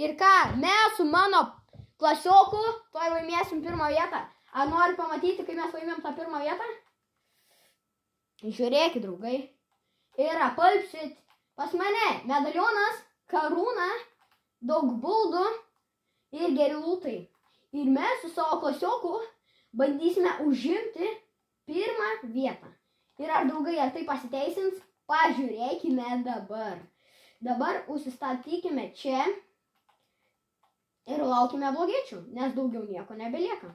Ir ką, mes su mano klasioku tuoj laimėsim pirmą vietą. Ar nori pamatyti, kai mes laimėm tą pirmą vietą? Žiūrėkit, draugai. Ir apalpsit pas mane medalionas, karūna, daug buldų ir geri lūtai. Ir mes su savo klasioku bandysime užimti pirmą vietą. Ir ar, draugai, ar tai pasiteisins? Pažiūrėkime dabar. Dabar užsistatykime čia ir laukime blogiečių, nes daugiau nieko nebelieka.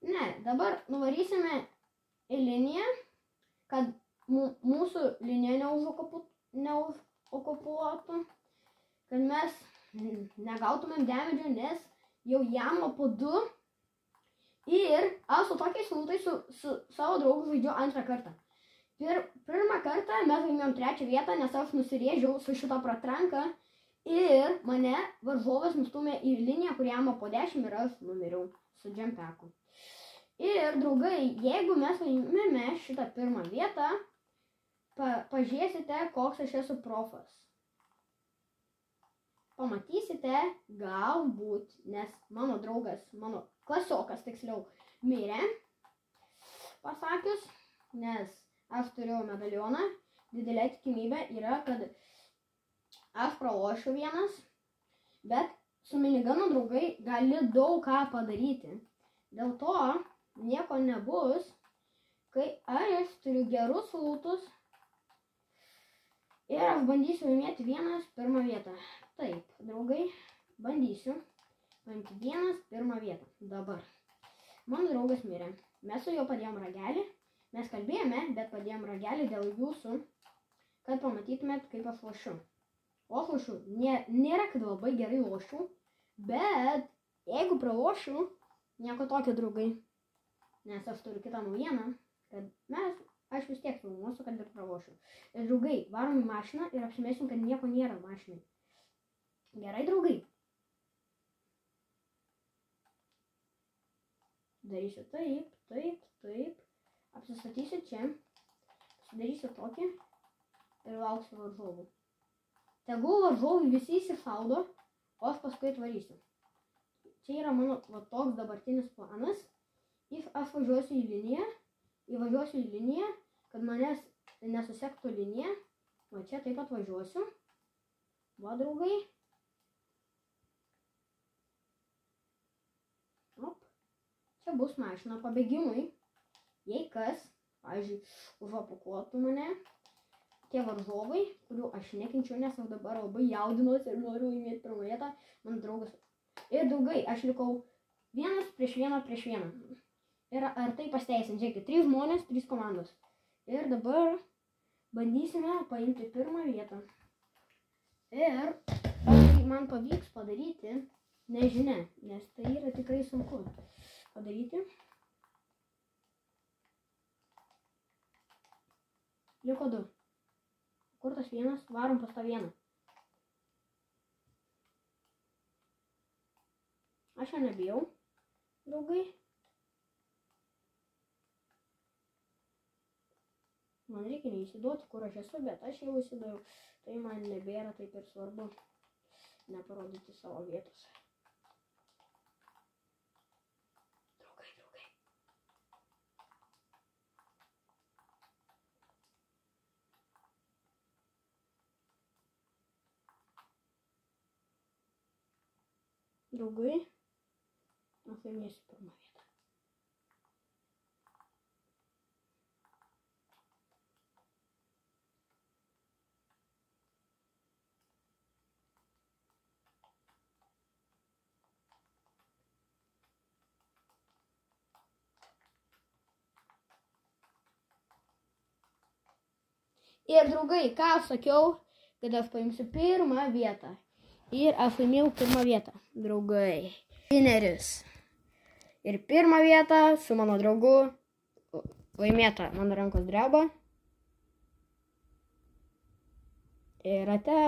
Ne, dabar nuvarysime į liniją, kad mūsų linija neužokupuotų, kad mes negautumėm damage, nes jau jam po 2. Ir aš su tokiais lūtais su savo draugu žaidžiu antrą kartą. Pirmą kartą mes laimėjom 3 vietą, nes aš nusirėžiau su šitą pratranką ir mane varžovas nustumė į liniją, kur jam po 10 ir aš numiriau su džempeku. Ir, draugai, jeigu mes laimėme šitą pirmą vietą, pažiūrėsite, koks aš esu profas. Pamatysite, galbūt, nes mano draugas, mano klasiokas tiksliau, mirė, pasakius, nes aš turėjau medalioną, didelė tikimybė yra, kad aš pralošiu vienas, bet su miniganu, draugai, gali daug ką padaryti. Dėl to nieko nebus, kai aš turiu gerus lūtus ir aš bandysiu laimėti pirmą vietą. Taip, draugai, bandysiu laimėti pirmą vietą. Dabar. Mano draugas mirė. Mes su juo padėjom ragelį. Mes kalbėjome, bet padėjom ragelį dėl jūsų, kad pamatytumėt, kaip aš lošiu. O aš lošiu. Nėra, kad labai gerai lošiu, bet jeigu pralošiu, nieko tokio, draugai. Nes aš turiu kitą naujieną, kad aš vis tiek filmuosiu, kad ir pralošiu. Ir, draugai, varom į mašiną ir apsimėsim, kad nieko nėra mašinai. Gerai, draugai? Darysiu taip, taip, taip. Apsistatysiu čia. Darysiu tokį ir lauksiu varžovų. Tegul varžovai visi įsišaudo, o aš paskui atvarysiu. Čia yra mano toks dabartinis planas. Aš važiuosiu į liniją, kad manęs nesusektų linija. Va čia taip pat važiuosiu. Va, draugai. Op. Čia bus mašina pabėgimui. Jei kas, pavyzdžiui, užapukuotų mane, tie varžovai, kurių aš nekenčiu, nes aš dabar labai jaudinuosi ir noriu laimėti pirmą vietą, mano draugas. Ir, draugai, aš likau 1 prieš 1. Ir ar tai pasiteisins? Žiūrėkit, 3 žmonės, 3 komandos. Ir dabar bandysime paimti pirmą vietą. Ir ar tai man pavyks padaryti, nežinia, nes tai yra tikrai sunku padaryti. Liko 2. Kur tas 1? Varom pas tą 1. Aš jau nebijau, draugai. Man reikia neįsiduoti, kur aš esu, bet aš jau įsidariau. Tai man nebėra taip ir svarbu neparodyti savo vietos. Draugai, aš laimėsiu pirmą vietą. Ir, draugai, ką aš sakiau, kad aš paimsiu pirmą vietą. Ir aš laimėjau pirmą vietą, draugai. Wineris. Ir pirmą vietą su mano draugu laimėta. Mano rankos dreba. Ir ate.